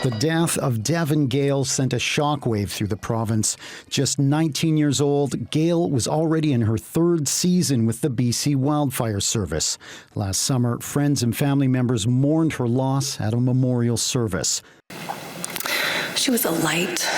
The death of Devyn Gale sent a shockwave through the province. Just 19 years old, Gale was already in her third season with the BC Wildfire Service. Last summer, friends and family members mourned her loss at a memorial service. She was a light.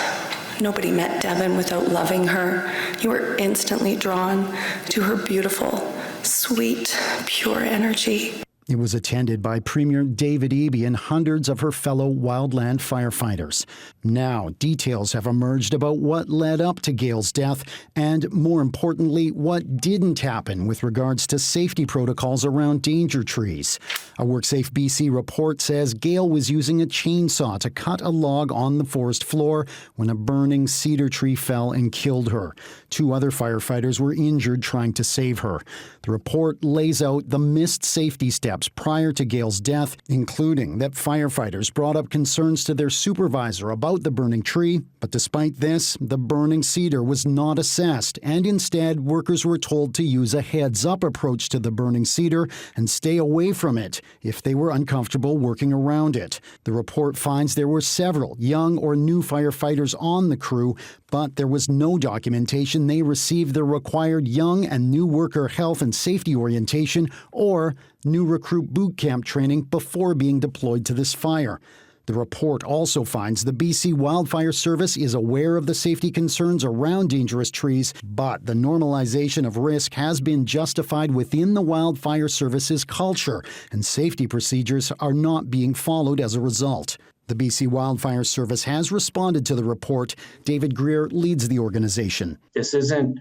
Nobody met Devyn without loving her. You were instantly drawn to her beautiful, sweet, pure energy. It was attended by Premier David Eby and hundreds of her fellow wildland firefighters. Now, details have emerged about what led up to Gale's death and, more importantly, what didn't happen with regards to safety protocols around danger trees. A WorkSafe BC report says Gale was using a chainsaw to cut a log on the forest floor when a burning cedar tree fell and killed her. 2 other firefighters were injured trying to save her. The report lays out the missed safety steps prior to Gale's death, including that firefighters brought up concerns to their supervisor about the burning tree, but despite this, the burning cedar was not assessed, and instead workers were told to use a heads-up approach to the burning cedar and stay away from it if they were uncomfortable working around it. The report finds there were several young or new firefighters on the crew, but there was no documentation they received the required young and new worker health and safety orientation or new recruit boot camp training before being deployed to this fire. The report also finds the BC Wildfire Service is aware of the safety concerns around dangerous trees, but the normalization of risk has been justified within the Wildfire Service's culture, and safety procedures are not being followed as a result. The BC Wildfire Service has responded to the report. David Greer leads the organization. This isn't,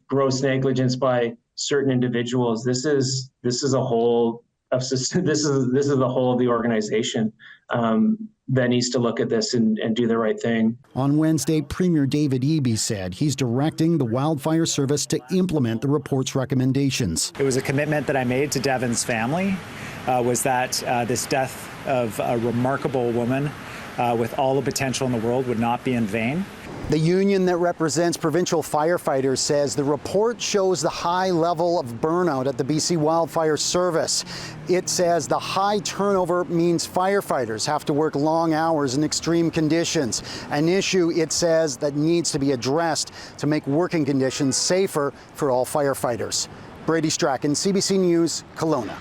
gross negligence by certain individuals. This is a whole of this is the whole of the organization that needs to look at this and do the right thing. On Wednesday, Premier David Eby said he's directing the Wildfire Service to implement the report's recommendations. It was a commitment that I made to Devyn's family, was that this death of a remarkable woman with all the potential in the world would not be in vain. The union that represents provincial firefighters says the report shows the high level of burnout at the BC Wildfire Service. It says the high turnover means firefighters have to work long hours in extreme conditions, an issue, it says, that needs to be addressed to make working conditions safer for all firefighters. Brady, Strachan, CBC News, Kelowna.